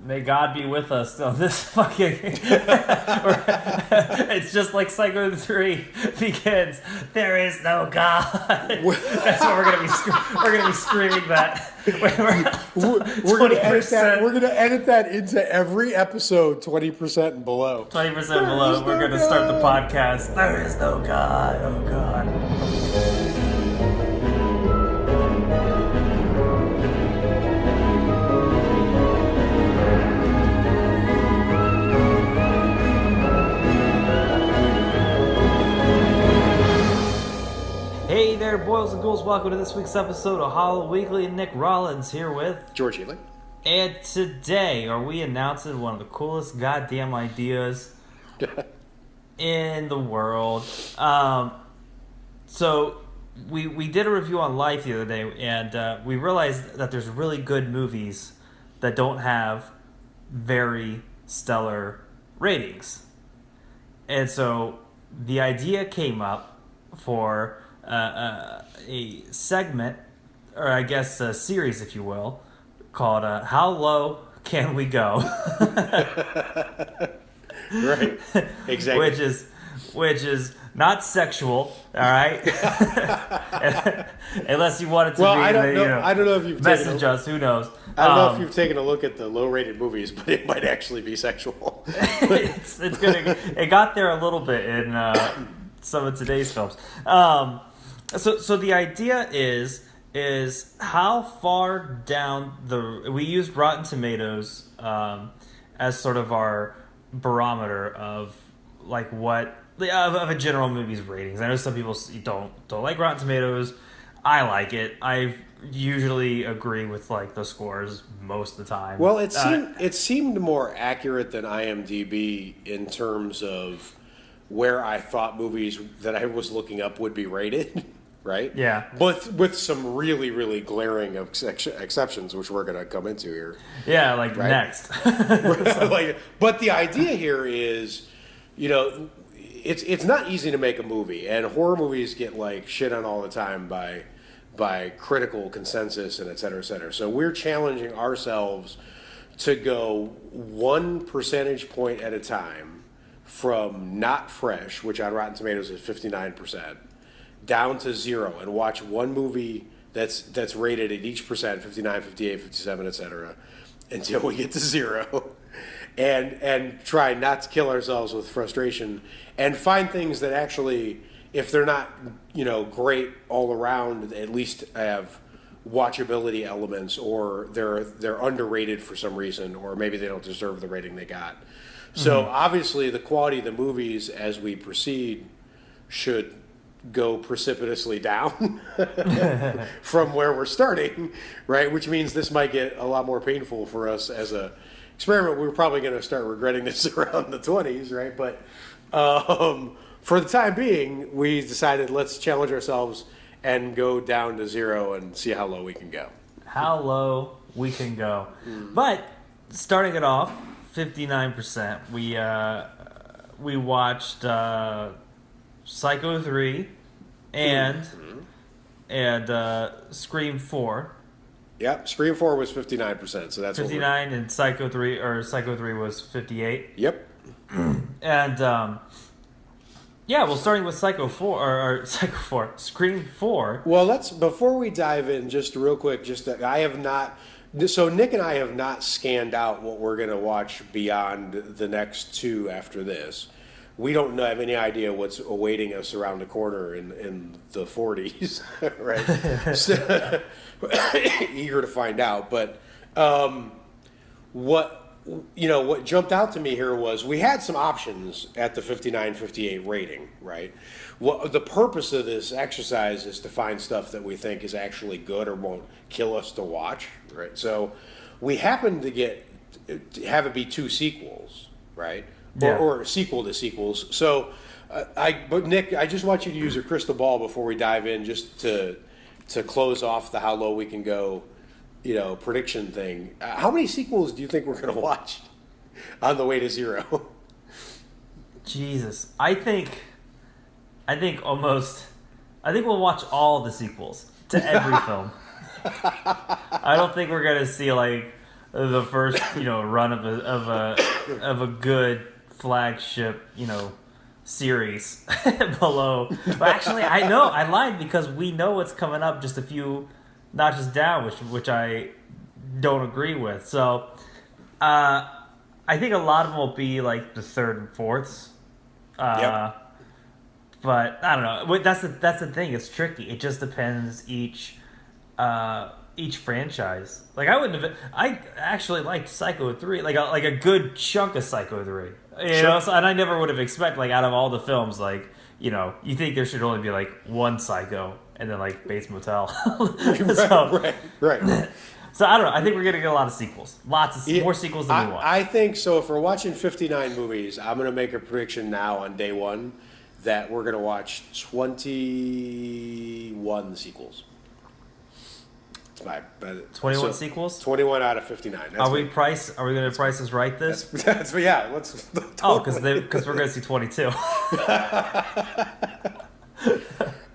May God be with us on this fucking... It's just like Psycho 3 begins. There is no God. That's what we're gonna be. We're gonna be screaming that. We're gonna edit that into every episode. 20% and below. 20% below. We're gonna start the podcast. There is no God. Oh God. Hey there, boys and ghouls. Welcome to this week's episode of Hollow Weekly. Nick Rollins here with George Healy. And today, are we announcing one of the coolest goddamn ideas in the world? So, we did a review on Life the other day, and we realized that there's really good movies that don't have very stellar ratings. And so, the idea came up for a segment, or I guess a series, if you will, called How Low Can We Go? Right, exactly. Which is not sexual, all right? Unless you wanted to I don't know if you've message us, who knows? I don't know if you've taken a look at the low-rated movies, but it might actually be sexual. it's gonna. It got there a little bit in some of today's films. So the idea is how far down we used Rotten Tomatoes as sort of our barometer of like what of a general movie's ratings. I know some people don't like Rotten Tomatoes. I like it. I usually agree with like the scores most of the time. Well, it seemed more accurate than IMDb in terms of where I thought movies that I was looking up would be rated. Right? Yeah. But with some really, really glaring exceptions, which we're going to come into here. Yeah, like right? Next. But the idea here is, it's not easy to make a movie, and horror movies get like shit on all the time by critical consensus and et cetera, et cetera. So we're challenging ourselves to go 1 percentage point at a time from not fresh, which on Rotten Tomatoes is 59%. Down to 0 and watch one movie that's rated at each percent, 59, 58, 57, etc., until we get to 0, and try not to kill ourselves with frustration, and find things that actually, if they're not great all around, at least have watchability elements, or they're underrated for some reason, or maybe they don't deserve the rating they got. So obviously, the quality of the movies as we proceed should go precipitously down from where we're starting, right? Which means this might get a lot more painful for us as a experiment. We're probably going to start regretting this around the 20s, right? But for the time being, we decided let's challenge ourselves and go down to 0 and see how low we can go. How low we can go. But starting it off, 59%. We watched Psycho 3 and Scream 4. Yep, Scream 4 was 59%, so that's 59, and Psycho 3 was 58. Yep. And well, starting with Psycho 4 or Psycho 4, Scream 4. Well, before we dive in, just real quick, I have not. So Nick and I have not scanned out what we're going to watch beyond the next 2 after this. We don't have any idea what's awaiting us around the corner in the 40s, right? So, eager to find out. But what jumped out to me here was we had some options at the 59-58 rating, right? Well, the purpose of this exercise is to find stuff that we think is actually good or won't kill us to watch, right? So we happened to have it be 2 sequels, right? Yeah. Or sequel to sequels. So, but Nick, I just want you to use your crystal ball before we dive in, just to close off the how low we can go, prediction thing. How many sequels do you think we're going to watch on the way to 0? Jesus, I think we'll watch all the sequels to every film. I don't think we're gonna see like the first run of a good flagship series below. Well, actually, I lied because we know what's coming up just a few notches down, which I don't agree with. So, I think a lot of them will be like the third and fourths. Yep. But I don't know. That's the thing. It's tricky. It just depends each franchise. Like I actually liked Psycho 3, like a good chunk of Psycho 3. You know, so, and I never would have expected, like, out of all the films, like, you think there should only be like one Psycho and then like Bates Motel. Right. So I don't know. I think we're gonna get a lot of sequels. More sequels than we want. I think so. If we're watching 59 movies, I'm gonna make a prediction now on day one that we're gonna watch 21 sequels. It's my 21 sequels. 21 out of 59. Are we gonna price this right? That's yeah. Let's. Totally. Because we're gonna see 22.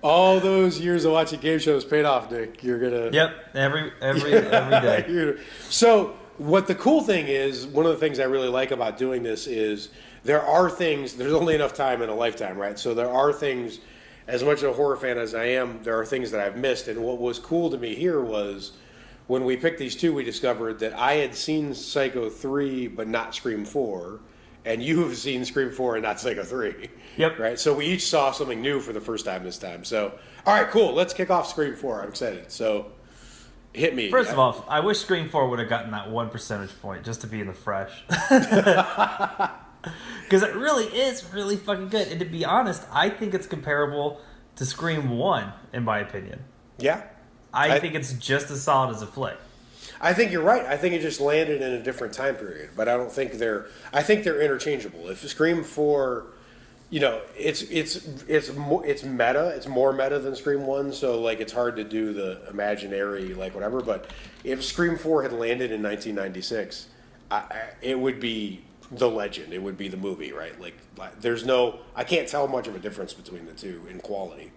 All those years of watching game shows paid off, Nick. You're gonna. Yep, every day. So what the cool thing is, one of the things I really like about doing this is there are things. There's only enough time in a lifetime, right? So there are things. As much of a horror fan as I am, there are things that I've missed. And what was cool to me here was when we picked these two, we discovered that I had seen Psycho 3, but not Scream 4. And you have seen Scream 4 and not Psycho 3. Yep. Right? So we each saw something new for the first time this time. So, all right, cool. Let's kick off Scream 4. I'm excited. So, hit me. First of all, I wish Scream 4 would have gotten that 1 percentage point just to be in the fresh. Because it really is really fucking good. And to be honest, I think it's comparable to Scream 1, in my opinion. Yeah. I think it's just as solid as a flick. I think you're right. I think it just landed in a different time period, but I don't think I think they're interchangeable. If Scream 4, it's meta. It's more meta than Scream 1, so like it's hard to do the imaginary like whatever. But if Scream 4 had landed in 1996, it would be the legend. It would be the movie, right? Like I can't tell much of a difference between the two in quality.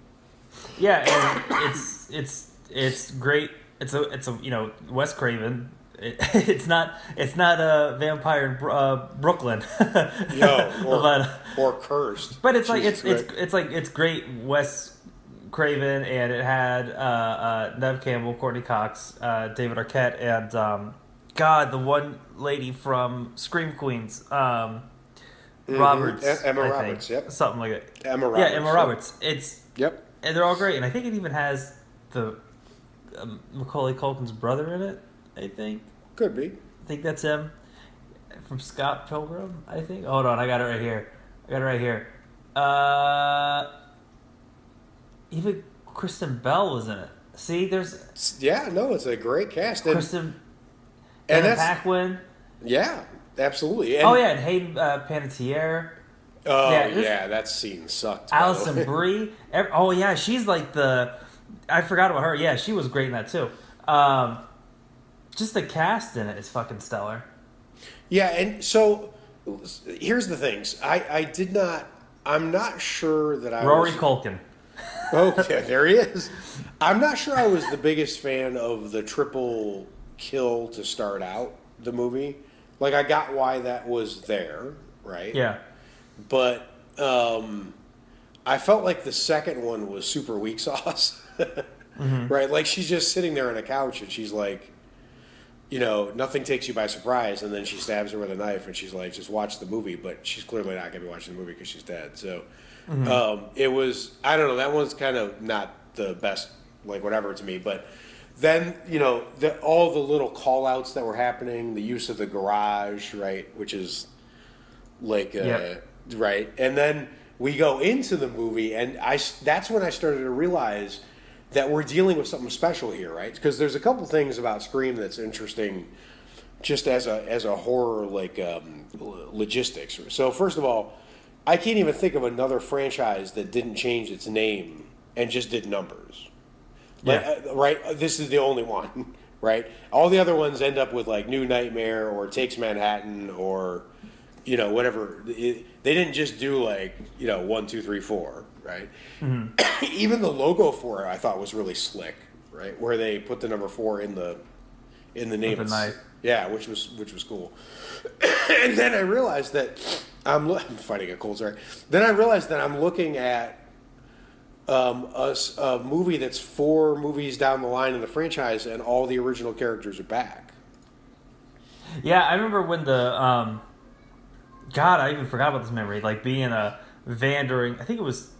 Yeah, and it's great. It's a Wes Craven. It's not a vampire in Brooklyn. or Cursed. But it's like it's great Wes Craven, and it had Neve Campbell, Courtney Cox, David Arquette, and the one lady from Scream Queens, Roberts. Emma Roberts. Yep. Something like it. Emma Roberts. Yeah, Emma Roberts. Yep. And they're all great, and I think it even has the Macaulay Culkin's brother in it. I think. Could be. I think that's him from Scott Pilgrim. I think. Hold on, I got it right here. Even Kristen Bell was in it. See, there's. Yeah, no, it's a great cast. Kristen. And that's Paquin. Yeah, absolutely. And Hayden Panettiere. Oh yeah, that scene sucked. Alison Brie. She's like I forgot about her. Yeah, she was great in that too. Just the cast in it is fucking stellar. Yeah, and so here's the things. I'm not sure that I Rory Culkin. Okay, there he is. I'm not sure I was the biggest fan of the triple kill to start out the movie. Like, I got why that was there, right? Yeah. But I felt like the second one was super weak sauce. Mm-hmm. Right? Like, she's just sitting there on a couch and she's like, nothing takes you by surprise, and then she stabs her with a knife and she's like, just watch the movie, but she's clearly not going to be watching the movie because she's dead. So it was, I don't know, that one's kind of not the best, like, whatever to me. But then, all the little call-outs that were happening, the use of the garage, right, which is like, right, and then we go into the movie, and that's when I started to realize that we're dealing with something special here, right? Because there's a couple things about Scream that's interesting, just as a horror like logistics. So first of all, I can't even think of another franchise that didn't change its name and just did numbers. Right? This is the only one, right? All the other ones end up with like New Nightmare or Takes Manhattan or whatever. They didn't just do like 1, 2, 3, 4. Right. Mm-hmm. Even the logo for it, I thought was really slick. Right, where they put the number 4 in the name. With a knife. Yeah, which was cool. And then I realized that I'm fighting a cold. Sorry. Then I realized that I'm looking at a movie that's 4 movies down the line in the franchise, and all the original characters are back. Yeah, I remember when the God, I even forgot about this memory. Like being a van during, I think it was,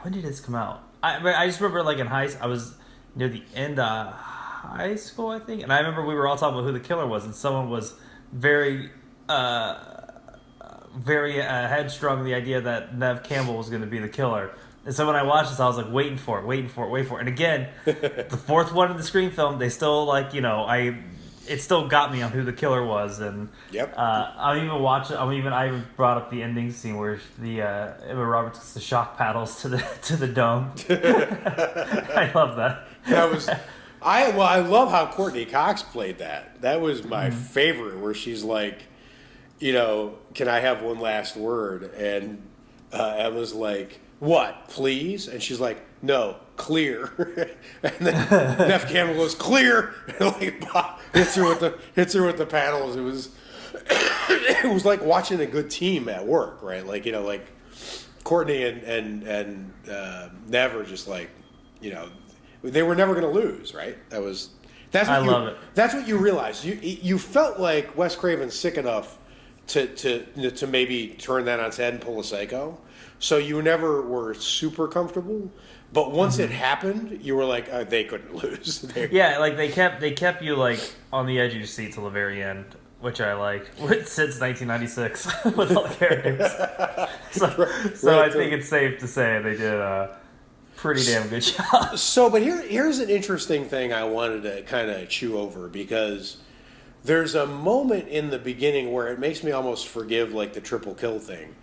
when did this come out? I just remember like in I was near the end of high school, I think, and I remember we were all talking about who the killer was, and someone was very headstrong in the idea that Nev Campbell was going to be the killer. And so when I watched this, I was like waiting for it. And again, the 4th one in the Scream film, they still it still got me on who the killer was. And Yep. I even brought up the ending scene where Emma Roberts gets the shock paddles to the dome. I love that. That was I love how Courtney Cox played that. That was my favorite, where she's like, can I have one last word? And Emma's like, what, please? And she's like, no, clear. And then Nev Campbell goes, clear, and like hits her with the paddles. It was like watching a good team at work, right? Like like Courtney and Nev are just like, they were never going to lose, right? I love it. That's what you realized. You felt like Wes Craven's sick enough to maybe turn that on its head and pull a Psycho. So you never were super comfortable, but once it happened, you were like, they couldn't lose. Yeah, like they kept you like on the edge of your seat till the very end, which I like since 1996 with all the characters. So I think it's safe to say they did a pretty damn good job. So, but here's an interesting thing I wanted to kind of chew over, because there's a moment in the beginning where it makes me almost forgive like the triple kill thing,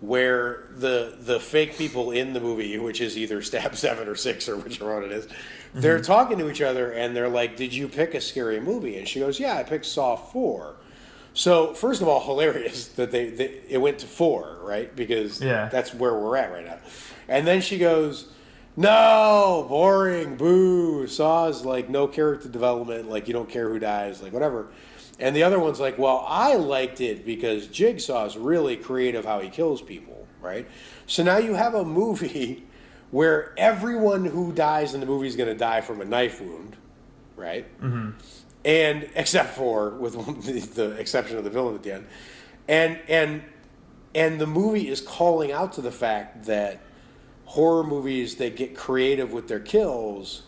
where the fake people in the movie, which is either Stab 7 or 6 or whichever one it is, they're talking to each other and they're like, did you pick a scary movie? And she goes, yeah, I picked Saw 4. So first of all, hilarious that it went to 4, right? Because that's where we're at right now. And then she goes, no, boring, boo, Saw's like no character development, like you don't care who dies, like whatever. And the other one's like, well, I liked it because Jigsaw's really creative how he kills people, right? So now you have a movie where everyone who dies in the movie is going to die from a knife wound, right? Mm-hmm. And except for, with the exception of the villain at the end. And the movie is calling out to the fact that horror movies that get creative with their kills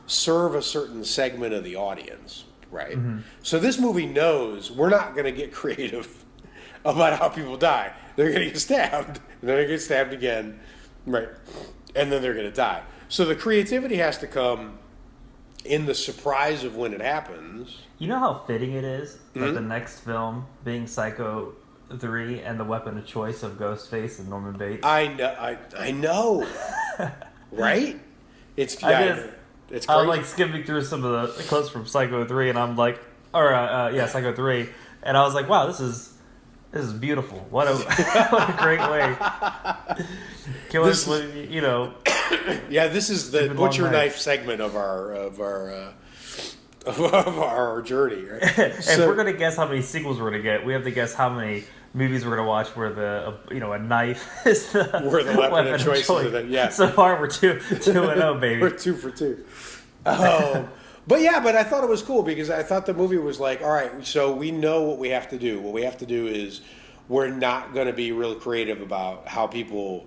serve a certain segment of the audience. Right. Mm-hmm. So this movie knows we're not going to get creative about how people die. They're going to get stabbed, and then they're going to get stabbed again, right? And then they're going to die. So the creativity has to come in the surprise of when it happens. You know how fitting it is that the next film being Psycho 3 and the weapon of choice of Ghostface and Norman Bates? I know. Right? It's crazy. I'm like skimming through some of the clips from Psycho 3, and I'm like, Psycho 3, and I was like, wow, this is beautiful. What a great way. Yeah, this is the butcher knife segment of our journey, right? If we're gonna guess how many sequels we're gonna get, we have to guess how many movies we're gonna watch where a knife is the weapon of choice. So far we're 2-0, baby. We're 2 for 2. But I thought it was cool because I thought the movie was like, all right, so we know what we have to do. What we have to do is we're not going to be real creative about how people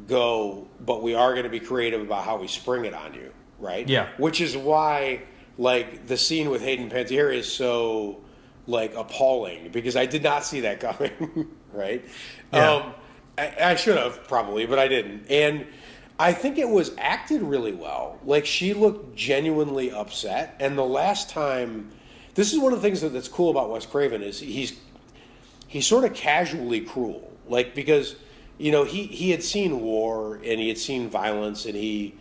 go, but we are going to be creative about how we spring it on you, right? Yeah. Which is why, like, the scene with Hayden Panettiere is so, like, appalling because I did not see that coming, right? Yeah. I should have probably, but I didn't. And I think it was acted really well. Like, she looked genuinely upset. And the last time, this is one of the things that's cool about Wes Craven is he's sort of casually cruel. Like, because, he had seen war and he had seen violence and he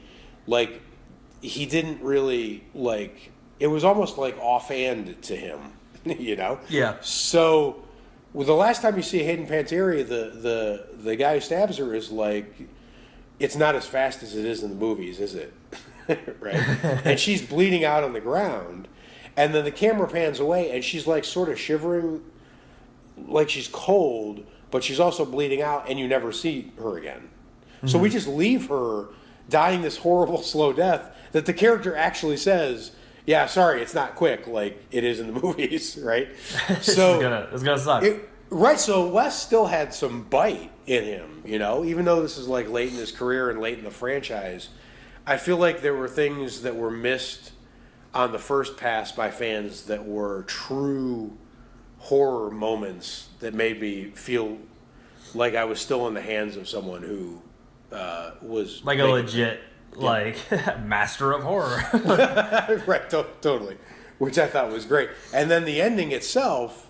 didn't really, like, it was almost like offhand to him, Yeah. So, the last time you see Hayden Panettiere, the guy who stabs her is like, it's not as fast as it is in the movies, is it? Right? And she's bleeding out on the ground. and then the camera pans away, and she's like sort of shivering, like she's cold, but she's also bleeding out, and you never see her again. Mm-hmm. So we just leave her dying this horrible slow death that the character actually says, yeah, sorry, it's not quick like it is in the movies, right? So it's gonna suck. Right, so Wes still had some bite in him, even though this is like late in his career and late in the franchise. I feel like there were things that were missed on the first pass by fans that were true horror moments that made me feel like I was still in the hands of someone who was like a legit master of horror. Right, totally, which I thought was great. And then the ending itself,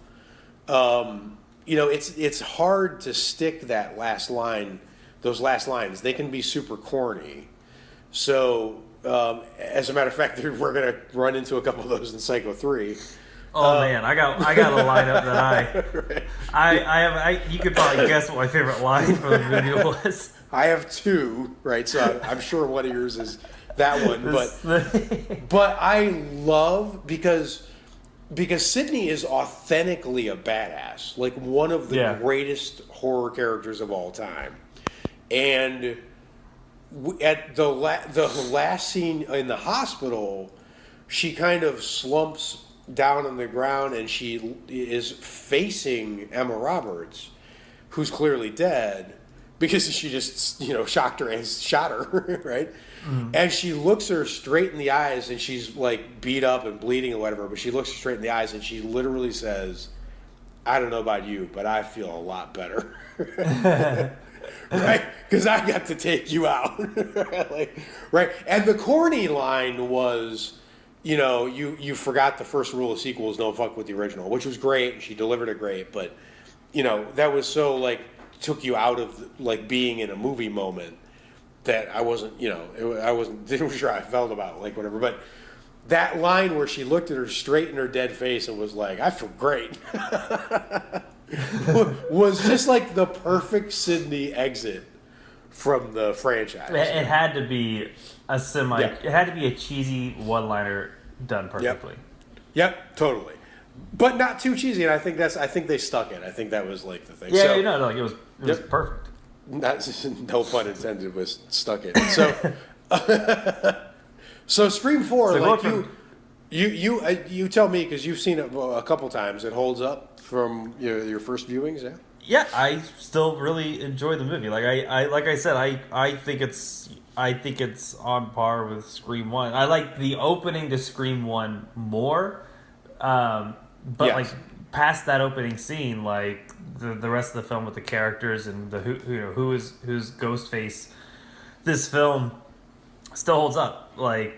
it's hard to stick that last line, those last lines. They can be super corny. So, as a matter of fact, we're going to run into a couple of those in Psycho 3. Oh man, I got a lineup that right. I have. You could probably guess what my favorite line from the movie was. I have two, right? So I'm sure one of yours is that one, but I love because Sidney is authentically a badass, like one of the greatest horror characters of all time, and at the last scene in the hospital, she kind of slumps down on the ground and she is facing Emma Roberts, who's clearly dead because she just shocked her and shot her, right? Mm-hmm. And she looks her straight in the eyes, and she's like beat up and bleeding or whatever, but she looks her straight in the eyes and she literally says, I don't know about you, but I feel a lot better. Right? Because I got to take you out. Right? And the corny line was, you forgot the first rule of sequels, don't fuck with the original, which was great, and she delivered it great, but, that was so, took you out of, being in a movie moment that I wasn't, didn't sure how I felt about, whatever, but that line where she looked at her straight in her dead face and was like, I feel great, was just the perfect Sidney exit from the franchise. It had to be it had to be a cheesy one-liner done perfectly. Yep, totally. But not too cheesy, and I think they stuck it. I think that was the thing. Yeah, it was perfect. No pun intended, was stuck it. So so Scream 4, you tell me, because you've seen it a couple times, it holds up from your first viewings, yeah? Yeah, I still really enjoy the movie. Like I said, I think it's on par with Scream 1. I like the opening to Scream 1 more, but yes. Past that opening scene, the rest of the film with the characters and the who's Ghostface, this film still holds up. I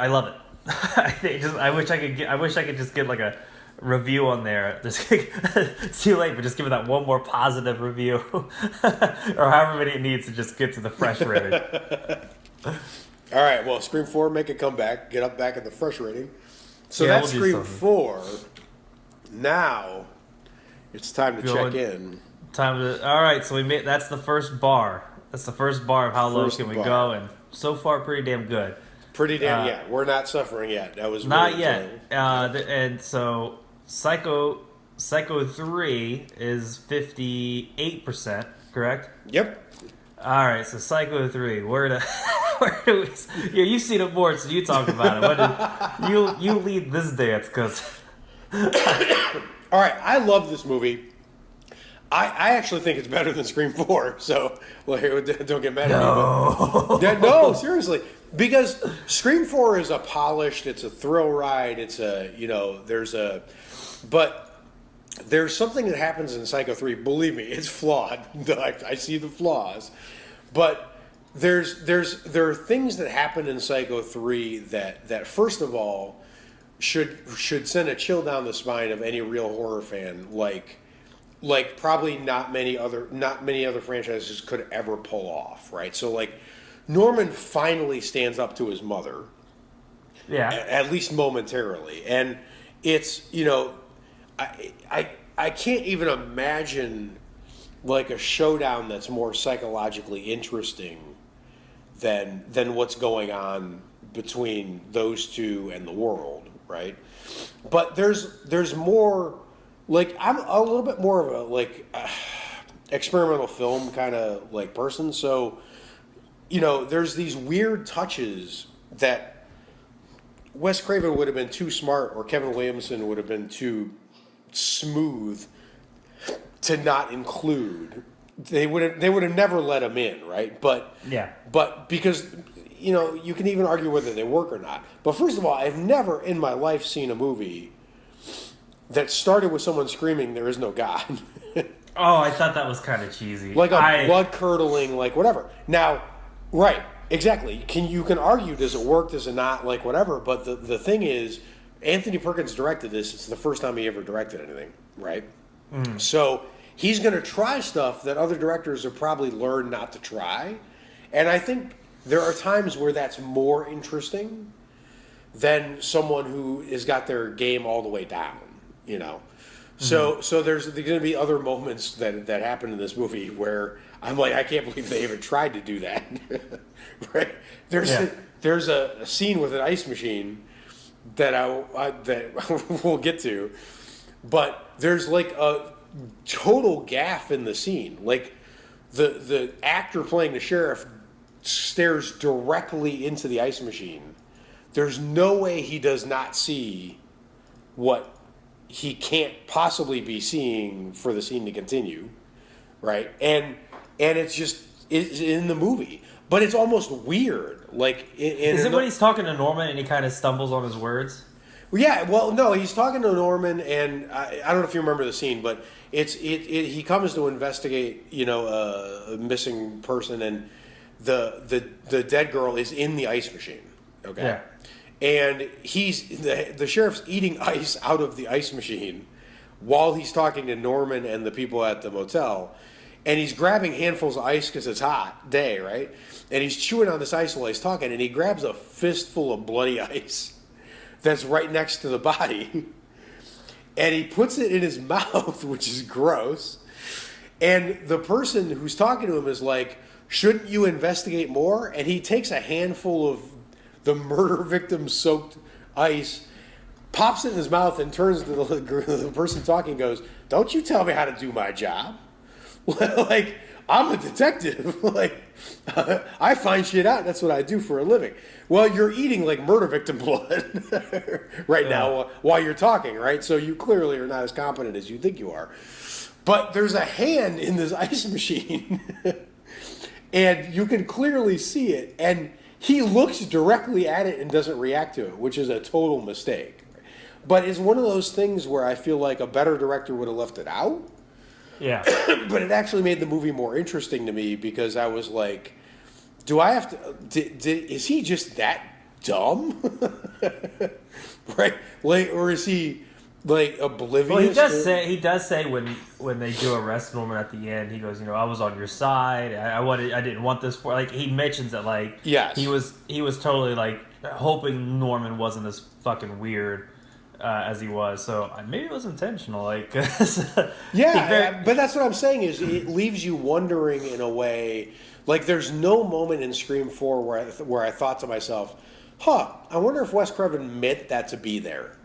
love it. I wish I could just get a review on there. It's too late, but just give it that one more positive review, or however many it needs to just get to the fresh rating. All right, well, Scream 4, make a comeback, get up back at the fresh rating. So that's Scream 4. Now it's time to check in. All right, so that's the first bar. That's the first bar of how low can we go, and so far pretty damn good. Pretty damn, yeah. We're not suffering yet. That was not really yet. And so Psycho 3 is 58%, correct? Yep. All right, so Psycho 3, where do we? Yeah, you've seen it more, so you talk about it. You lead this dance, because. All right, I love this movie. I actually think it's better than Scream 4, so don't get mad at me. No, seriously. Because Scream 4 is a polished, it's a thrill ride, but there's something that happens in Psycho 3, believe me, it's flawed. I see the flaws. But there are things that happen in Psycho 3 that first of all should send a chill down the spine of any real horror fan, like probably not many other franchises could ever pull off, right? So Norman finally stands up to his mother. Yeah. At least momentarily. And it's, I can't even imagine a showdown that's more psychologically interesting than what's going on between those two and the world, right? But there's more, like, I'm a little bit more of a like experimental film kind of like person, so there's these weird touches that Wes Craven would have been too smart, or Kevin Williamson would have been too smooth to not include. They would have never let him in, right? But because you can even argue whether they work or not. But first of all, I've never in my life seen a movie that started with someone screaming, "There is no God." Oh, I thought that was kind of cheesy. Like a blood curdling, like whatever. Now, right, exactly. You can argue, does it work, does it not, like whatever. But the thing is, Anthony Perkins directed this. It's the first time he ever directed anything, right? Mm. So he's going to try stuff that other directors have probably learned not to try. And I think there are times where that's more interesting than someone who has got their game all the way down, So there's going to be other moments that happen in this movie where I'm like, I can't believe they even tried to do that. Right? There's a scene with an ice machine that that we'll get to, but there's like a total gaffe in the scene. Like the actor playing the sheriff stares directly into the ice machine. There's no way he does not see what he can't possibly be seeing for the scene to continue, right? And it's in the movie, but it's almost weird. Like, is it when he's talking to Norman and he kind of stumbles on his words? Yeah, well, no, he's talking to Norman, and I don't know if you remember the scene, but he comes to investigate, a missing person, and the dead girl is in the ice machine. Okay. Yeah. And the sheriff's eating ice out of the ice machine while he's talking to Norman and the people at the motel. And he's grabbing handfuls of ice because it's hot day, right? And he's chewing on this ice while he's talking, and he grabs a fistful of bloody ice that's right next to the body. And he puts it in his mouth, which is gross. And the person who's talking to him is like, shouldn't you investigate more? And he takes a handful of the murder victim soaked ice, pops it in his mouth, and turns to the person talking and goes, "Don't you tell me how to do my job." Like, I'm a detective. Like, I find shit out. That's what I do for a living. Well, you're eating like murder victim blood right now while you're talking, right? So you clearly are not as competent as you think you are. But there's a hand in this ice machine, and you can clearly see it. And he looks directly at it and doesn't react to it, which is a total mistake. But it's one of those things where I feel like a better director would have left it out. Yeah. But it actually made the movie more interesting to me because I was like, do I have to... is he just that dumb? Right? Like, or is he... like oblivious. Well, he does say when they do arrest Norman at the end, he goes, I was on your side. I didn't want this for, like, he mentions that, like, yes, he was totally like hoping Norman wasn't as fucking weird as he was. So maybe it was intentional, like. Yeah, but that's what I'm saying is it leaves you wondering in a way. Like, there's no moment in Scream 4 where I thought to myself, I wonder if Wes Craven meant that to be there,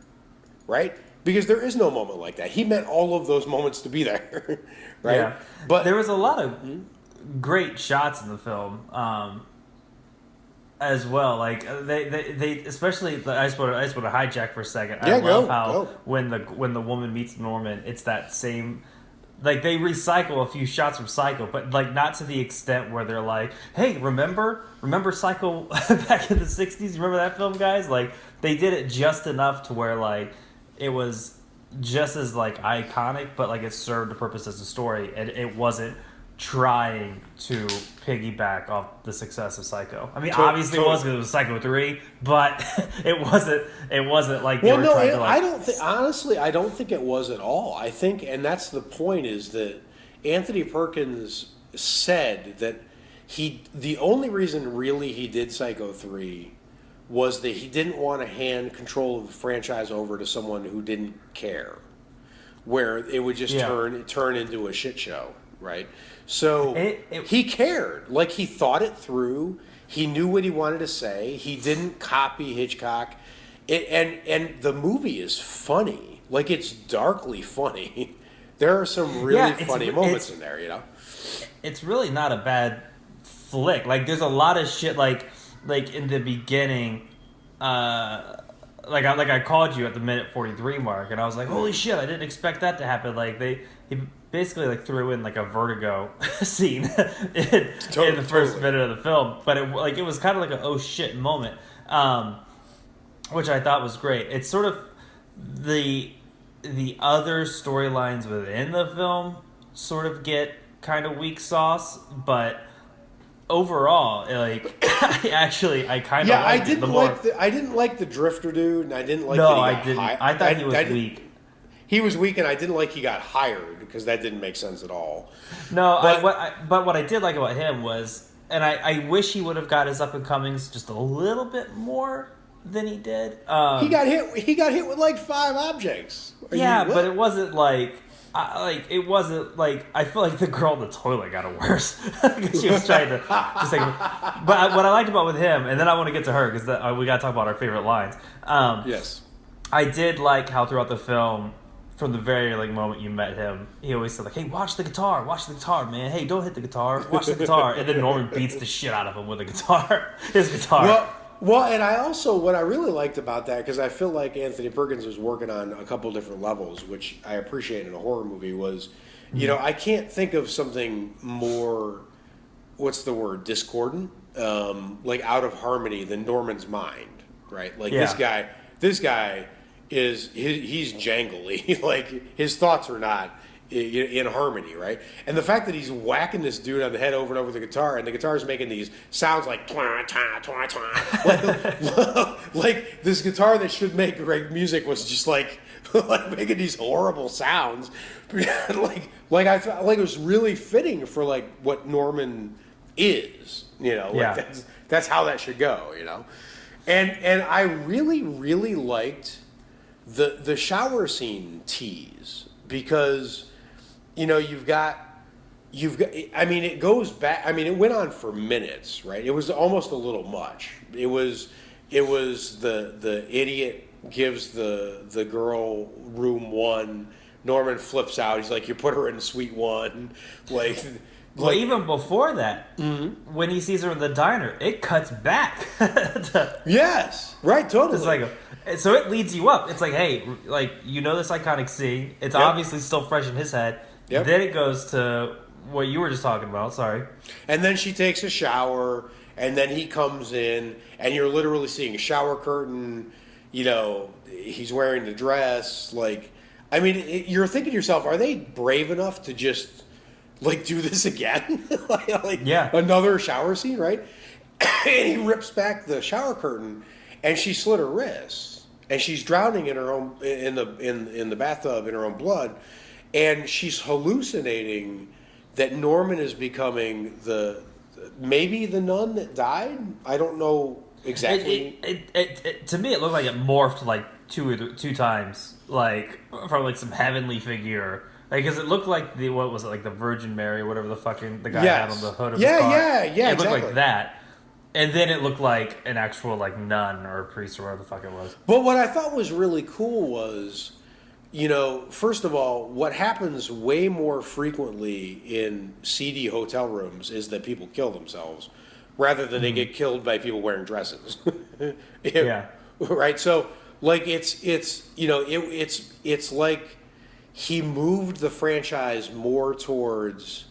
right? Because there is no moment like that. He meant all of those moments to be there, right? Yeah. But there was a lot of great shots in the film, as well. Like they especially. I just want to hijack for a second. I love how when the woman meets Norman, it's that same. Like, they recycle a few shots from Psycho, but, like, not to the extent where they're like, hey, remember Psycho back in the 60s? Remember that film, guys? Like, they did it just enough to where, like, it was just as, like, iconic, but, like, it served a purpose as a story, and it wasn't trying to piggyback off the success of Psycho. I mean, obviously it was because it was Psycho 3, but it wasn't like they were trying to, like... honestly, I don't think it was at all. I think, and that's the point, is that Anthony Perkins said that the only reason really he did Psycho 3 was that he didn't want to hand control of the franchise over to someone who didn't care, where it would just turn into a shit show, right? So he cared. Like, he thought it through. He knew what he wanted to say. He didn't copy Hitchcock. And the movie is funny. Like, it's darkly funny. There are some really funny moments in there, you know? It's really not a bad flick. Like, there's a lot of shit, like in the beginning, I called you at the minute 43 mark, and I was like, holy shit, I didn't expect that to happen. Like, he basically, like, threw in, like, a Vertigo scene in the first minute of the film. But, it was kind of like a oh shit moment, which I thought was great. It's sort of the other storylines within the film sort of get kind of weak sauce, but overall, like, I kind of liked it. I didn't like the Drifter dude, and I didn't like. No, I didn't. I thought he was weak. He was weak, and I didn't like he got hired because that didn't make sense at all. No, but what I did like about him was, and I wish he would have got his up and comings just a little bit more than he did. He got hit. He got hit with like 5 objects. But it wasn't like. It wasn't like, I feel like the girl in the toilet got it worse because she was trying to just like. But what I liked about with him, and then I want to get to her because we got to talk about our favorite lines. Yes, I did like how throughout the film, from the very moment you met him, he always said like, "Hey, watch the guitar, man. Hey, don't hit the guitar, watch the guitar." And then Norman beats the shit out of him with a guitar, his guitar. Well, and I also, what I really liked about that, because I feel like Anthony Perkins was working on a couple different levels, which I appreciate in a horror movie, was, I can't think of something more, what's the word, discordant, like out of harmony than Norman's mind, right? Like this guy he's jangly, like his thoughts are not in harmony, right? And the fact that he's whacking this dude on the head over and over with the guitar, and the guitar's making these sounds like twah, twah, twah, twah. like this guitar that should make great music was just like making these horrible sounds. like I felt like it was really fitting for like what Norman is, that's how that should go, And I really, really liked the shower scene tease, because you've got, I mean, it goes back, I mean, it went on for minutes, right? It was almost a little much. It was the idiot gives the girl room 1, Norman flips out, he's like, you put her in suite 1, well, even before that, when he sees her in the diner, it cuts back. Yes, right, totally. It's like, so it leads you up. It's like, hey, this iconic scene. It's obviously still fresh in his head. Yep. Then it goes to what you were just talking about. Sorry. And then she takes a shower, and then he comes in, and you're literally seeing a shower curtain. He's wearing the dress. You're thinking to yourself, are they brave enough to just do this again? Another shower scene, right? And he rips back the shower curtain, and she slit her wrist, and she's drowning in her own in the bathtub in her own blood, and she's hallucinating that Norman is becoming maybe the nun that died. I don't know exactly. It to me, it looked like it morphed two times, from some heavenly figure. Because it looked like the Virgin Mary, whatever the fucking the guy had on the hood of his car. It looked like that, and then it looked like an actual nun or a priest or whatever the fuck it was. But what I thought was really cool was, first of all, what happens way more frequently in seedy hotel rooms is that people kill themselves, rather than they get killed by people wearing dresses. Yeah. Right. So it's like he moved the franchise more towards,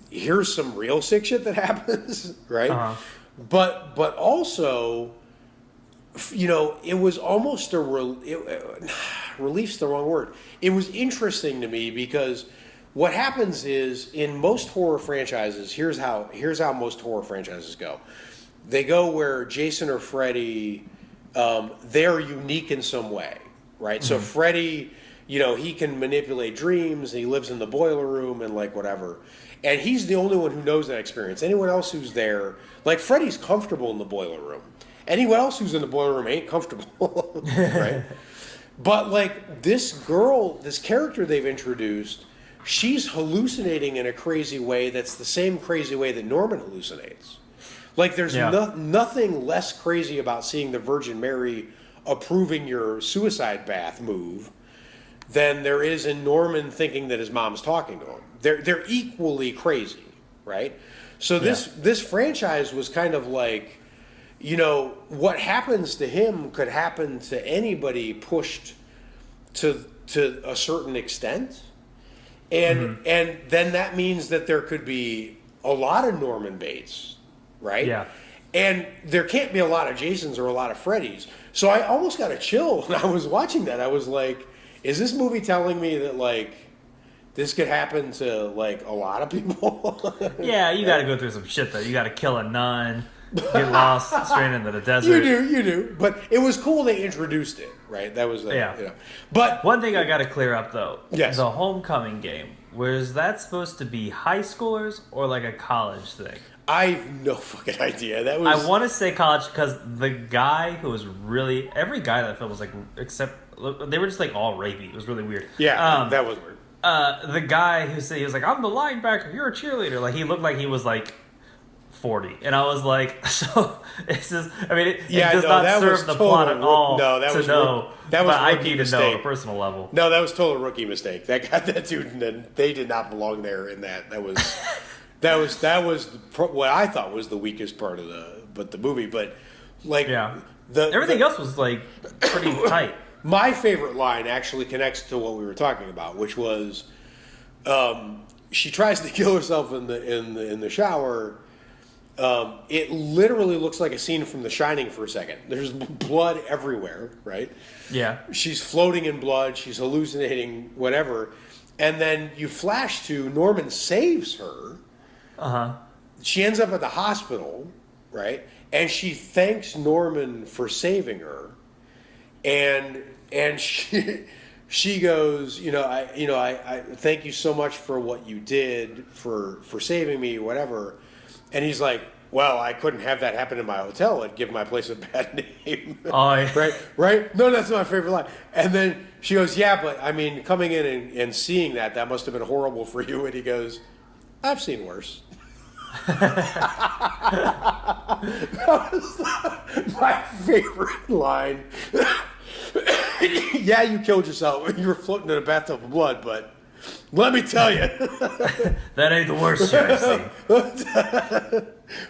here's some real sick shit that happens, right? Uh-huh. But also, it was almost relief's the wrong word. It was interesting to me because what happens is, in most horror franchises, here's how most horror franchises go. They go where Jason or Freddy, they're unique in some way, right? Mm-hmm. So Freddy, he can manipulate dreams, and he lives in the boiler room and whatever. And he's the only one who knows that experience. Anyone else who's there, Freddy's comfortable in the boiler room. Anyone else who's in the boiler room ain't comfortable, right? But this girl, this character they've introduced, she's hallucinating in a crazy way that's the same crazy way that Norman hallucinates. Like, there's nothing less crazy about seeing the Virgin Mary approving your suicide bath move than there is in Norman thinking that his mom's talking to him. They're equally crazy, right? So this franchise was kind of like, you know, what happens to him could happen to anybody pushed to a certain extent. And then that means that there could be a lot of Norman Bates, right? Yeah. And there can't be a lot of Jasons or a lot of Freddys. So I almost got a chill when I was watching that. I was like, is this movie telling me that, like, this could happen to, like, a lot of people? Yeah, you got to go through some shit, though. You got to kill a nun, get lost, straight into the desert. You do. But it was cool they introduced it, right? That was, you know. But one thing I got to clear up, though. Yes. The homecoming game. Was that supposed to be high schoolers or, like, a college thing? I have no fucking idea. That was. I want to say college because the guy who was really every guy in that film was like, except they were just like all rapey. It was really weird. Yeah, that was weird. The guy who said he was like, "I'm the linebacker. You're a cheerleader." Like he looked like he was like 40, and I was like, "So it's just." I mean, it does not serve the plot at all. No, that was know. That was but a I rookie need mistake. to know on a personal level. No, that was total rookie mistake. That got that dude, and they did not belong there. In that was. That was what I thought was the weakest part of the movie, but like everything else was like pretty tight. My favorite line actually connects to what we were talking about, which was she tries to kill herself in the shower. It literally looks like a scene from The Shining for a second. There's blood everywhere, right? Yeah, she's floating in blood. She's hallucinating, whatever, and then you flash to Norman saves her. She ends up at the hospital, right? And she thanks Norman for saving her, and she goes, I thank you so much for what you did for saving me, whatever. And he's like, well, I couldn't have that happen in my hotel. It'd give my place a bad name. Oh, yeah. Right? No, that's my favorite line. And then she goes, yeah, but I mean, coming in and seeing that must have been horrible for you. And he goes, I've seen worse. That was my favorite line. Yeah, you killed yourself. You were floating in a bathtub of blood, but let me tell you, that ain't the worst shit I've seen.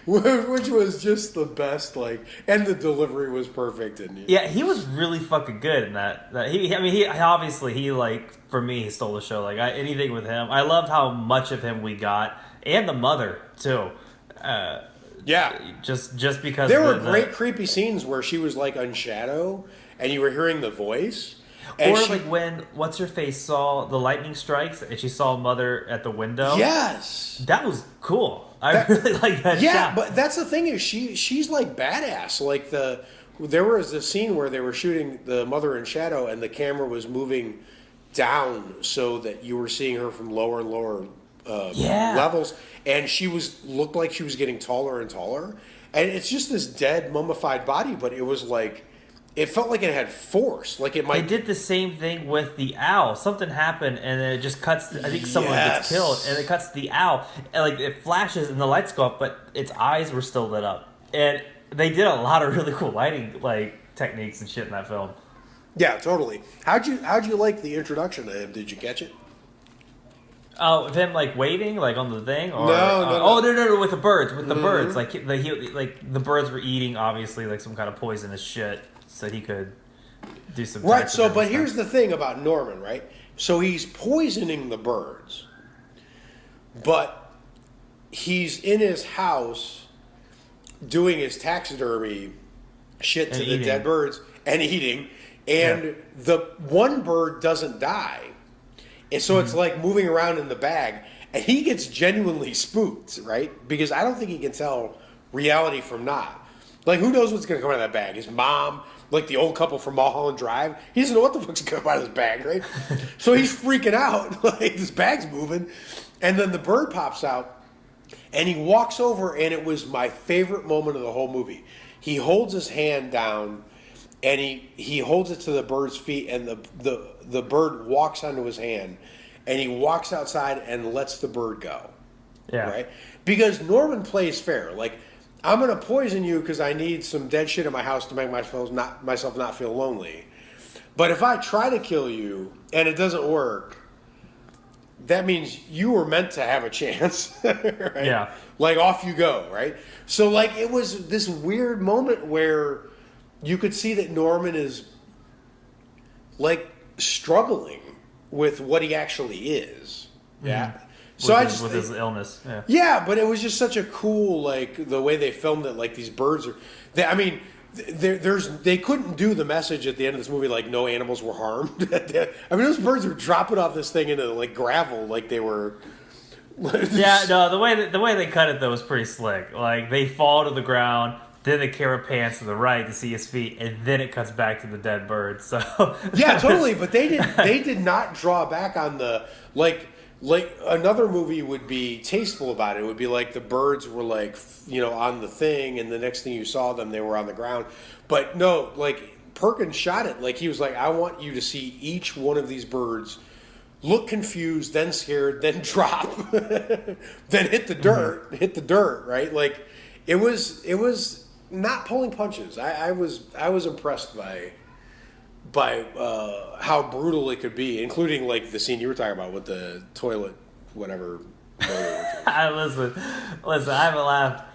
Which was just the best, like, and the delivery was perfect. And yeah, he was really fucking good in that. He obviously like for me he stole the show. Like anything with him, I loved how much of him we got. And the mother too. Just because there were great creepy scenes where she was like on shadow, and you were hearing the voice. Or like when what's her face saw the lightning strikes and she saw mother at the window. Yes, that was cool. I really like that. Yeah, shot. But that's the thing is she's like badass. Like there was a scene where they were shooting the mother in shadow, and the camera was moving down so that you were seeing her from lower and lower. Levels, and she looked like she was getting taller and taller, and it's just this dead mummified body, but it was like it felt like it had force, like it might. They did the same thing with the owl. Something happened, and then it just cuts. I think someone gets killed, and it cuts the owl, and like it flashes, and the lights go up, but its eyes were still lit up, and they did a lot of really cool lighting like techniques and shit in that film. Yeah, totally. How'd you like the introduction to him? Did you catch it? Oh, of him like waving like on the thing, or no, with the birds, with the birds, like the birds were eating obviously like some kind of poisonous shit, so he could do some right. So, but here's the thing about Norman, right? So he's poisoning the birds, but he's in his house doing his taxidermy shit to the dead birds and eating, and the one bird doesn't die. And so it's like moving around in the bag, and he gets genuinely spooked, right? Because I don't think he can tell reality from not. Like, who knows what's going to come out of that bag? His mom, like the old couple from Mulholland Drive, he doesn't know what the fuck's going to come out of his bag, right? So he's freaking out, like this bag's moving, and then the bird pops out, and he walks over, and it was my favorite moment of the whole movie. He holds his hand down, and he holds it to the bird's feet, and the bird walks onto his hand, and he walks outside and lets the bird go. Yeah. Right? Because Norman plays fair. Like, I'm gonna poison you because I need some dead shit in my house to make myself not feel lonely. But if I try to kill you and it doesn't work, that means you were meant to have a chance, right? Yeah. Like off you go, right? So like it was this weird moment where you could see that Norman is like struggling with what he actually is. Yeah. Mm-hmm. So with his illness. Yeah. Yeah, but it was just such a cool like the way they filmed it. Like these birds are. They couldn't do the message at the end of this movie like no animals were harmed. I mean, those birds were dropping off this thing into like gravel like they were. Yeah, no, the way they cut it though was pretty slick. Like they fall to the ground, then the camera pans to the right to see his feet, and then it cuts back to the dead bird. So yeah, totally. But they did not draw back on the like another movie would be tasteful about it. It would be like the birds were like on the thing, and the next thing you saw them, they were on the ground. But no, like Perkins shot it like he was like, I want you to see each one of these birds look confused, then scared, then drop, then hit the dirt, right? Like it was not pulling punches. I was impressed by how brutal it could be, including like the scene you were talking about with the toilet, whatever. Listen, I haven't laughed.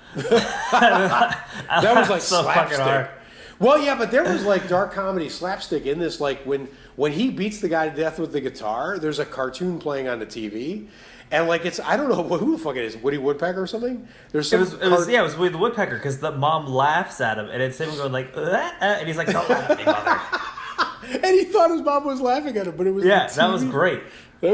That was like so fucking hard. Well, yeah, but there was like dark comedy slapstick in this. Like when he beats the guy to death with the guitar, there's a cartoon playing on the TV. And like I don't know who the fuck it is, Woody Woodpecker or something. It was Woody the Woodpecker because the mom laughs at him and it's him going like, and he's like, don't laugh at me, mother. And he thought his mom was laughing at him, but it was that was great. All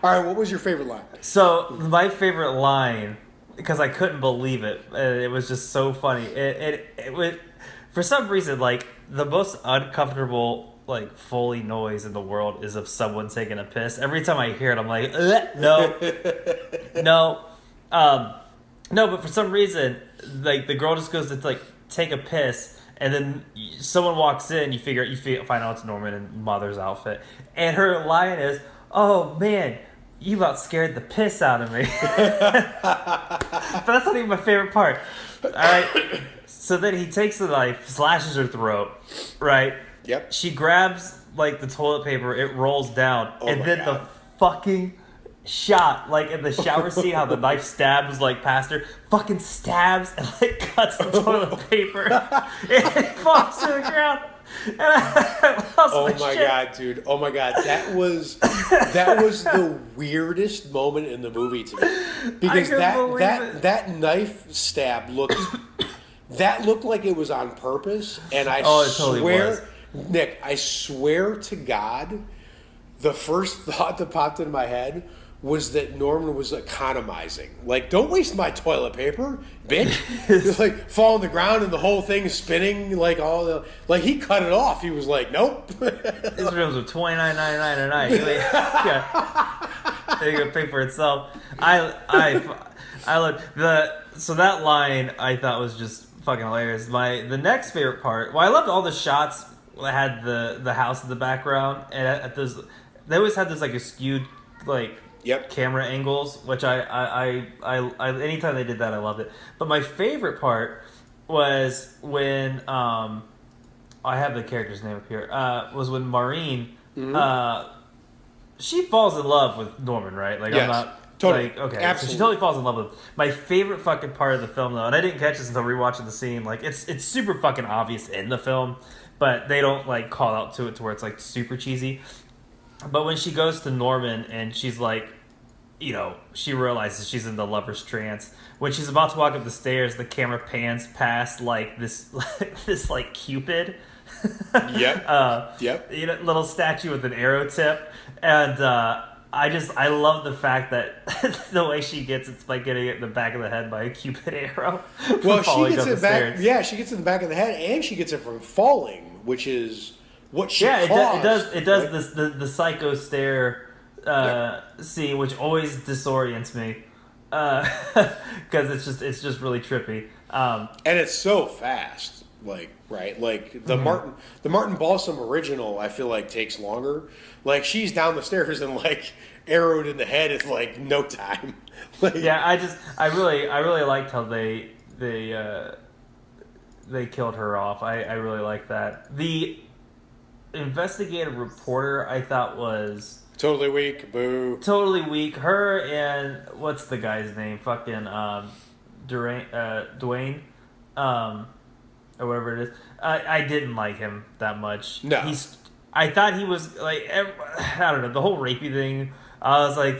right, what was your favorite line? So my favorite line, because I couldn't believe it, it was just so funny. It was, for some reason, like the most uncomfortable like Foley noise in the world is of someone taking a piss. Every time I hear it, I'm like, no, no, no. But for some reason, like the girl just goes to like take a piss. And then someone walks in, you find out it's Norman in Mother's outfit. And her line is, oh man, you about scared the piss out of me. But that's not even my favorite part. All right. So then he takes the knife, slashes her throat, right? Yep. She grabs like the toilet paper, it rolls down, and then the fucking shot, like in the shower scene, how the knife stabs like past her, fucking stabs and like cuts the toilet paper, and it falls to the ground. And I lost my shit. God, dude! Oh my god, that was the weirdest moment in the movie to me because that knife stab looked like it was on purpose, and I swear, Nick, I swear to God, the first thought that popped into my head was that Norman was economizing. Like, don't waste my toilet paper, bitch. Just like fall on the ground and the whole thing spinning, like he cut it off. He was like, nope. This rooms are $29.99 a night. You gotta pay for itself. So that line I thought was just fucking hilarious. The next favorite part. Well, I loved all the shots that had the house in the background, and they always had this like skewed like. Yep. Camera angles, which I anytime they did that, I loved it. But my favorite part was when I have the character's name up here. Was when Maureen she falls in love with Norman, right? Like yes. I'm not totally like, okay. Absolutely. So she totally falls in love with him. My favorite fucking part of the film though, and I didn't catch this until rewatching the scene. Like it's super fucking obvious in the film, but they don't like call out to it to where it's like super cheesy. But when she goes to Norman and she's like, she realizes she's in the lover's trance. When she's about to walk up the stairs, the camera pans past like this like Cupid. Yep. Yep. Little statue with an arrow tip, and I love the fact that the way she gets it's by getting it in the back of the head by a Cupid arrow. Well, she gets it back. Yeah, she gets it in the back of the head, and she gets it from falling, which is. What she caused, it does right? the psycho stare scene, which always disorients me because it's just really trippy. And it's so fast, like right, like the Martin Balsam original. I feel like takes longer. Like she's down the stairs and like arrowed in the head in like no time. Like, yeah, I really liked how they they killed her off. I really like that. The investigative reporter I thought was Totally weak. Boo. totally weak. Her and what's the guy's name? Fucking Dwayne, or whatever it is. I didn't like him that much. No. I thought he was like, I don't know, the whole rapey thing. I was like,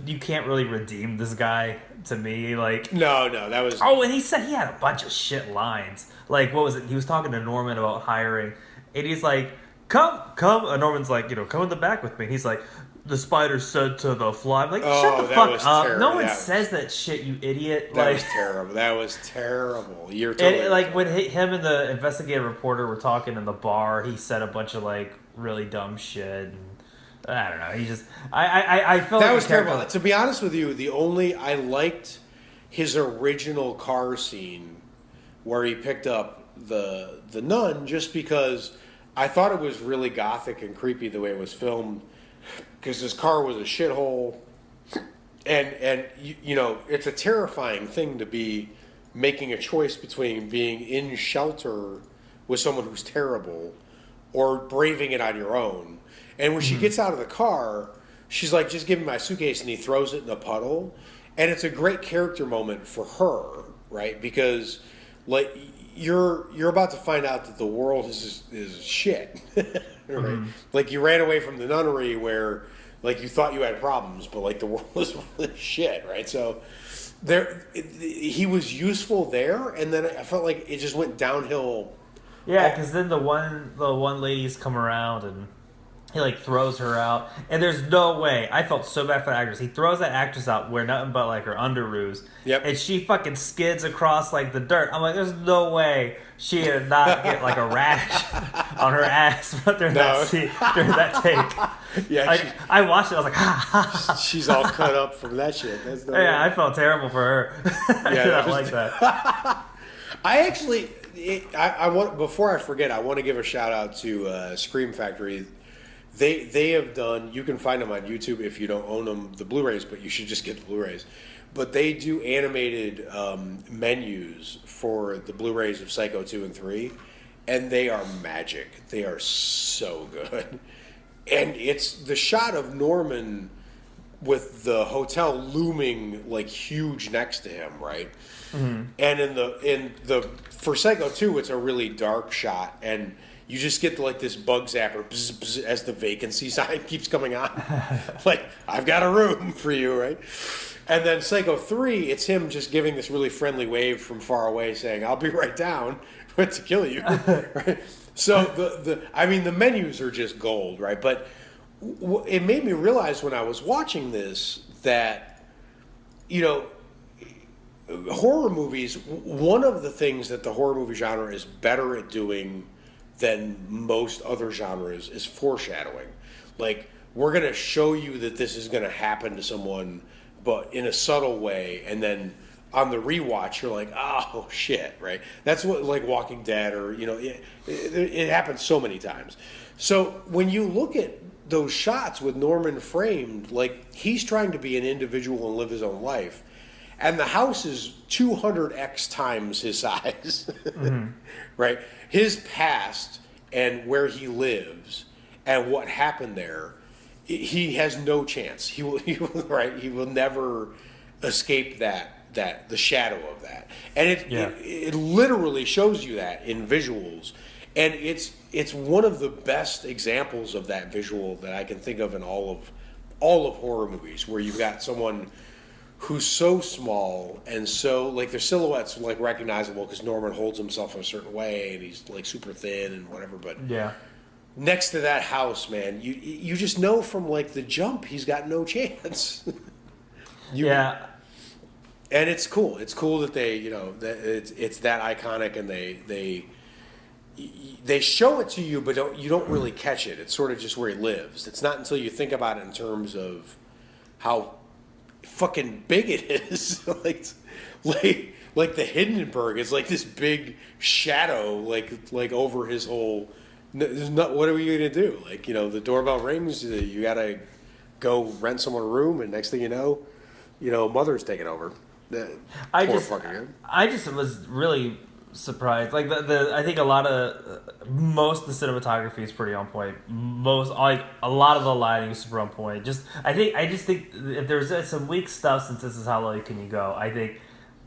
you can't really redeem this guy to me. Like, No, that was. oh, and he said he had a bunch of shit lines. Like, what was it? He was talking to Norman about hiring, and he's like, come. And Norman's like, come in the back with me. And he's like, the spider said to the fly. I'm like, shut the that fuck was up. terrible. No one says that shit, you idiot. That Like, was terrible. That was terrible. You're totally and, like, when him and the investigative reporter were talking in the bar, he said a bunch of, like, really dumb shit. And I don't know. He just, I felt that like was terrible. To be honest with you, I liked his original car scene where he picked up the nun, just because I thought it was really gothic and creepy the way it was filmed, because his car was a shithole, and it's a terrifying thing to be making a choice between being in shelter with someone who's terrible or braving it on your own. And when she gets out of the car, she's like, just give me my suitcase, and he throws it in a puddle. And it's a great character moment for her, right? Because, like, you're about to find out that the world is shit, right? Like, you ran away from the nunnery where, like, you thought you had problems, but, like, the world was really shit, right? So he was useful there, and then I felt like it just went downhill. Yeah, because then the one lady's come around and he like throws her out, and there's no way. I felt so bad for the actress. He throws that actress out wearing nothing but like her underoos, and she fucking skids across like the dirt. I'm like, there's no way she did not get like a rash on her ass during that take. Yeah, I watched it. I was like, ha. She's all cut up from that shit. That's no way. I felt terrible for her. I did not like that. I actually, I want, before I forget, I want to give a shout out to Scream Factory. They have done, you can find them on YouTube if you don't own them, the Blu-rays, but you should just get the Blu-rays. But they do animated menus for the Blu-rays of Psycho 2 and 3, and they are magic. They are so good. And it's the shot of Norman with the hotel looming like huge next to him, right? Mm-hmm. And in the for Psycho 2, it's a really dark shot, and you just get like this bug zapper bzz, bzz, as the vacancy sign keeps coming on. Like, I've got a room for you, right? And then Psycho 3, it's him just giving this really friendly wave from far away saying, I'll be right down to kill you. Right? So the menus are just gold, right? But it made me realize when I was watching this that, horror movies, one of the things that the horror movie genre is better at doing than most other genres is foreshadowing. Like, we're going to show you that this is going to happen to someone, but in a subtle way, and then on the rewatch, you're like, oh, shit, right? That's what, like, Walking Dead, or, it happens so many times. So when you look at those shots with Norman framed, like, he's trying to be an individual and live his own life, and the house is 200x times his size, right? His past and where he lives and what happened there, he has no chance. He will right? He will never escape the shadow of that. And it literally shows you that in visuals, and it's one of the best examples of that visual that I can think of in all of horror movies, where you've got someone who's so small and so, like, their silhouette's like recognizable because Norman holds himself in a certain way and he's like super thin and whatever, but next to that house, man, you just know from like the jump he's got no chance. And it's cool. It's cool that they, that it's that iconic, and they show it to you, but you don't really catch it. It's sort of just where he lives. It's not until you think about it in terms of how fucking big it is. like the Hindenburg is like this big shadow, like over his whole. There's not. What are we gonna do? Like, the doorbell rings. You gotta go rent someone a room, and next thing you know, mother's taking over. I Poor just, fucking guy. I just was really surprised. Like I think most of the cinematography is pretty on point. A lot of the lighting is super on point. I just think if there's some weak stuff, since this is how low can you go, I think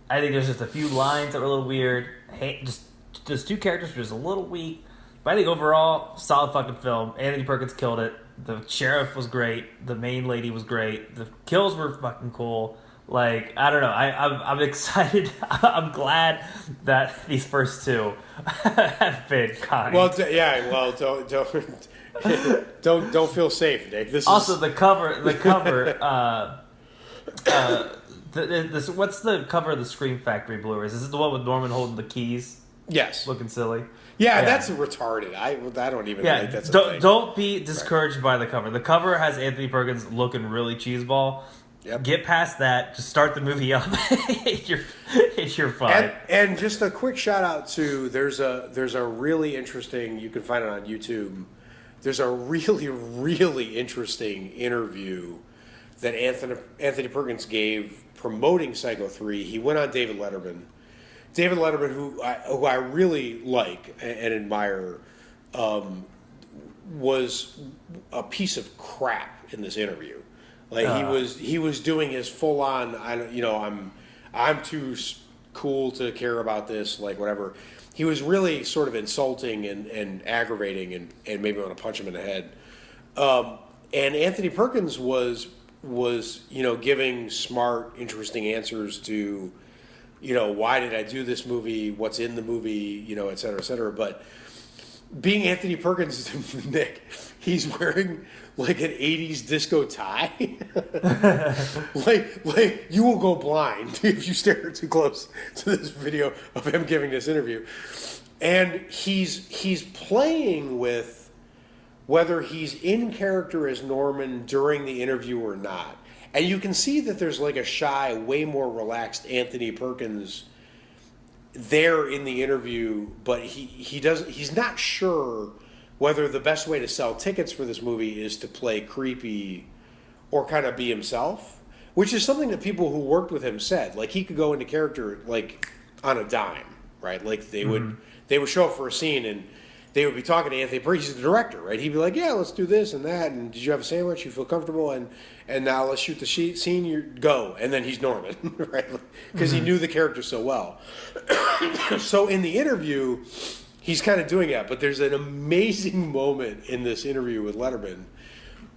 there's just a few lines that were a little weird. Hey, just two characters were just a little weak. But I think overall, solid fucking film. Anthony Perkins killed it. The sheriff was great. The main lady was great. The kills were fucking cool. Like, I don't know. I'm excited. I'm glad that these first two have been kind. Well, don't feel safe, Nick. Also, the cover. What's the cover of the Scream Factory Blu-ray? Is this the one with Norman holding the keys? Yes. Looking silly. Yeah, that's retarded. I don't even think that's a thing. Don't be discouraged by the cover. The cover has Anthony Perkins looking really cheeseball. Yep. Get past that. Just start the movie up. You're fine. And just a quick shout out to there's a really interesting, you can find it on YouTube. There's a really, really interesting interview that Anthony Perkins gave promoting Psycho 3. He went on David Letterman. David Letterman, who I really like and admire, was a piece of crap in this interview. Like he was doing his full on. I'm too cool to care about this. Like whatever. He was really sort of insulting and aggravating and made me want to punch him in the head. And Anthony Perkins was giving smart, interesting answers to. Why did I do this movie? What's in the movie? Et cetera, et cetera. But being Anthony Perkins, Nick, he's wearing like an 80s disco tie. like you will go blind if you stare too close to this video of him giving this interview. And he's playing with whether he's in character as Norman during the interview or not. And you can see that there's like a shy, way more relaxed Anthony Perkins there in the interview, but he's not sure whether the best way to sell tickets for this movie is to play creepy or kind of be himself, which is something that people who worked with him said. Like he could go into character like on a dime, right? Like they would show up for a scene and they would be talking to Anthony Perkins, he's the director, right? He'd be like, yeah, let's do this and that, and did you have a sandwich? You feel comfortable? And now let's shoot the scene, you go. And then he's Norman, right? Because he knew the character so well. So in the interview, he's kind of doing that, but there's an amazing moment in this interview with Letterman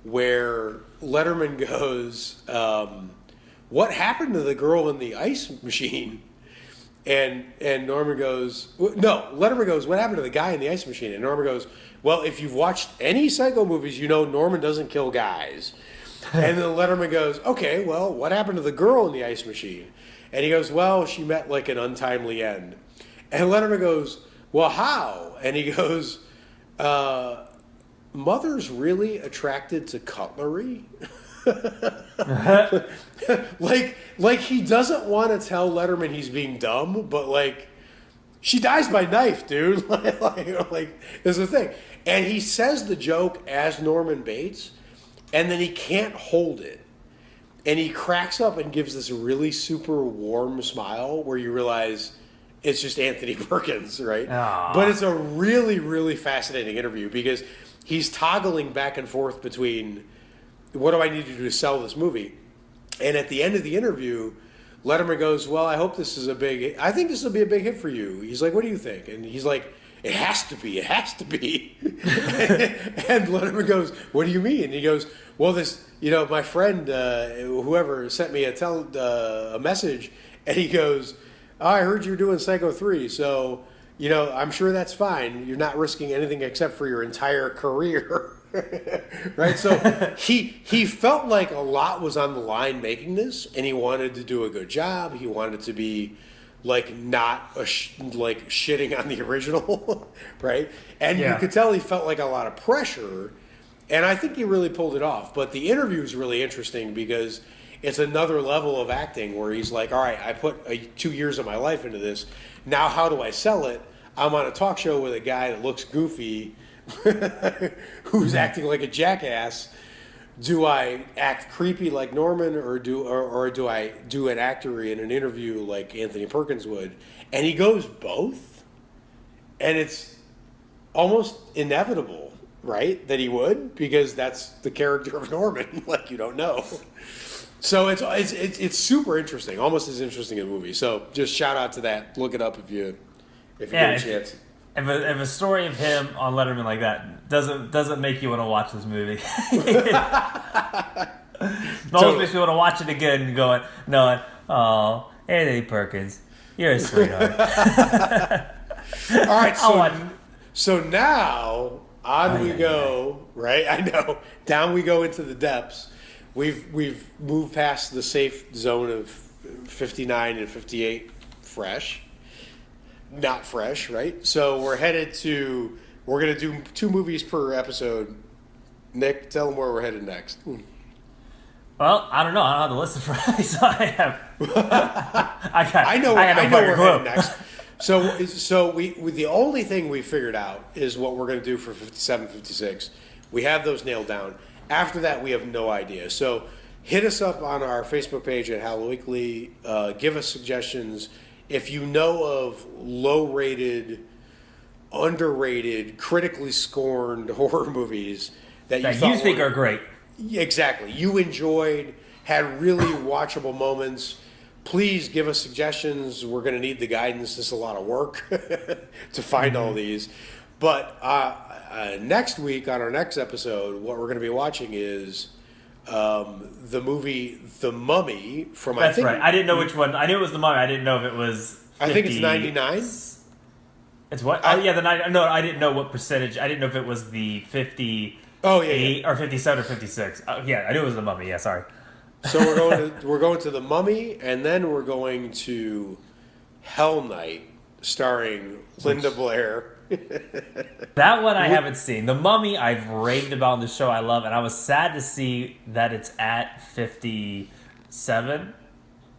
where Letterman goes, what happened to the girl in the ice machine? And Norman goes, no, Letterman goes, what happened to the guy in the ice machine? And Norman goes, well, if you've watched any Psycho movies, Norman doesn't kill guys. And then Letterman goes, okay, well, what happened to the girl in the ice machine? And he goes, well, she met like an untimely end. And Letterman goes, well, how? And he goes, mother's really attracted to cutlery? like he doesn't want to tell Letterman he's being dumb, but like she dies by knife, dude. like is the thing. And he says the joke as Norman Bates, and then he can't hold it. And he cracks up and gives this really super warm smile where you realize it's just Anthony Perkins, right? Aww. But it's a really, really fascinating interview because he's toggling back and forth between what do I need to do to sell this movie? And at the end of the interview, Letterman goes, well, I think this will be a big hit for you. He's like, what do you think? And he's like, it has to be. And Letterman goes, what do you mean? And he goes, well, this, my friend, whoever sent me a message, and he goes, oh, I heard you're doing Psycho 3, so, I'm sure that's fine. You're not risking anything except for your entire career. Right, so he felt like a lot was on the line making this, and he wanted to do a good job. He wanted to be like not like shitting on the original, right? And you could tell he felt like a lot of pressure, and I think he really pulled it off. But the interview is really interesting because it's another level of acting where he's like, all right, I put 2 years of my life into this. Now how do I sell it? I'm on a talk show with a guy that looks goofy who's acting like a jackass, do I act creepy like Norman, or do I do an actor in an interview like Anthony Perkins would? And he goes both, and it's almost inevitable, right, that he would, because that's the character of Norman. Like, you don't know. So it's super interesting, almost as interesting as a movie. So just shout out to that. Look it up if you get a chance. If a story of him on Letterman like that doesn't make you want to watch this movie. Almost makes me want to watch it again, knowing, oh, Anthony Perkins, you're a sweetheart. All right, so now we go. Right, I know. Down we go into the depths. We've moved past the safe zone of 59 and 58 fresh. Not fresh, right? So we're going to do 2 movies per episode. Nick, tell them where we're headed next. Well, I don't know. I don't have the list in front of me, so I know where we're headed next. So we the only thing we figured out is what we're going to do for 57, 56. We have those nailed down. After that, we have no idea. So hit us up on our Facebook page at Halo Weekly. Give us suggestions. If you know of low-rated, underrated, critically scorned horror movies that you think are great. Exactly. You enjoyed, had really watchable moments, please give us suggestions. We're going to need the guidance. This is a lot of work to find all these. But next week, on our next episode, what we're going to be watching is the movie The Mummy from... That's right. I didn't know which one. I knew it was The Mummy. I didn't know if it was 50... I think it's 99. It's what? The 90... No, I didn't know what percentage. I didn't know if it was the 50... Oh, yeah. Or 57 or 56. Yeah, I knew it was The Mummy. Yeah, sorry. So we're going to The Mummy, and then we're going to Hell Night, starring Linda Blair. That one I haven't seen. The Mummy I've raved about on the show. I love, and I was sad to see that it's at 57.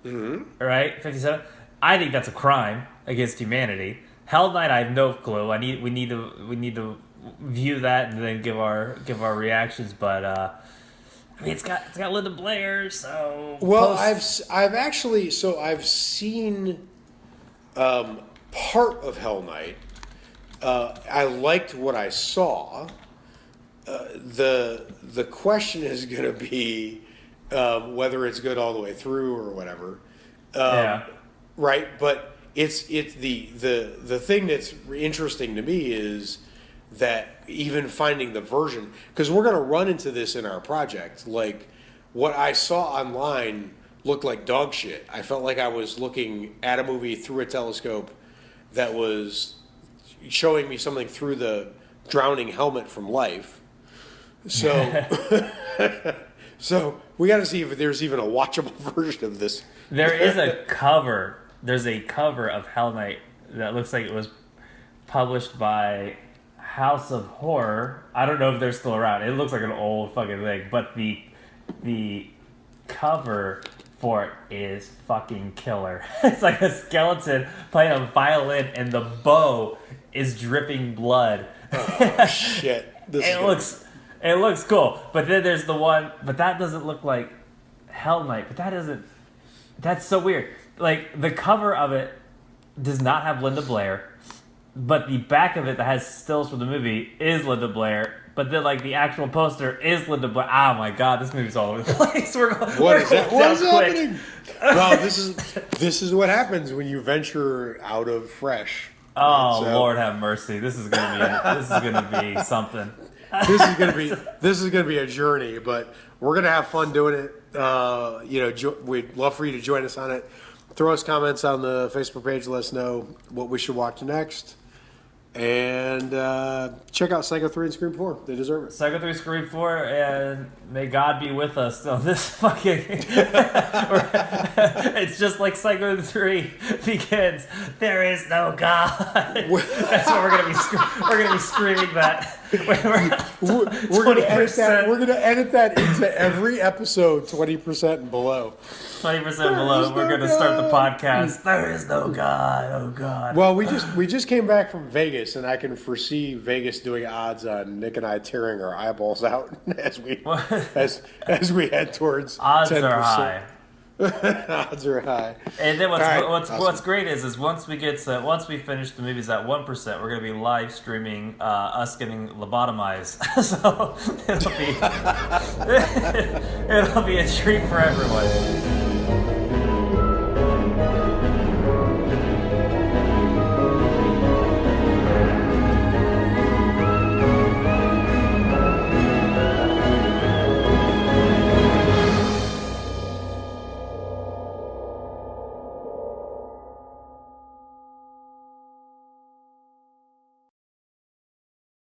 Mm-hmm. Right, 57. I think that's a crime against humanity. Hell Night, I have no clue. We need to view that and then give our reactions. But I mean, it's got Linda Blair. So I've seen part of Hell Night. I liked what I saw. The question is going to be whether it's good all the way through or whatever. Right, but it's the thing that's interesting to me is that even finding the version, because we're going to run into this in our project. Like, what I saw online looked like dog shit. I felt like I was looking at a movie through a telescope that was showing me something through the drowning helmet from Life. So, so we got to see if there's even a watchable version of this. There is a cover. There's a cover of Hell Night that looks like it was published by House of Horror. I don't know if they're still around. It looks like an old fucking thing, but the cover for it is fucking killer. It's like a skeleton playing a violin, and the bow is dripping blood. Oh shit! It looks cool, but then there's the one, but that doesn't look like Hell Night. But that doesn't. That's so weird. Like, the cover of it does not have Linda Blair, but the back of it that has stills from the movie is Linda Blair. But then, like, the actual poster is Linda Blair. Oh my god, this movie's all over the place. What is happening? Well, this is what happens when you venture out of fresh. Oh, so, Lord have mercy. This is gonna be something. This is gonna be a journey, but we're gonna have fun doing it. We'd love for you to join us on it. Throw us comments on the Facebook page. Let us know what we should watch next. And check out Psycho 3 and Scream 4. They deserve it. Psycho 3, Scream 4, and may God be with us on this fucking... It's just like Psycho 3 begins. There is no God. That's what we're gonna be screaming that. We're gonna edit that. We're gonna edit that into every episode. 20% and below. 20% below. We're gonna start the podcast. There is no God. Oh God. Well, we just came back from Vegas, and I can foresee Vegas doing odds on Nick and I tearing our eyeballs out as we head towards odds 10%. are high. Odds are high. And then Awesome. what's great is once we finish the movies at 1%, we're gonna be live streaming us getting lobotomized. So it'll be a treat for everyone.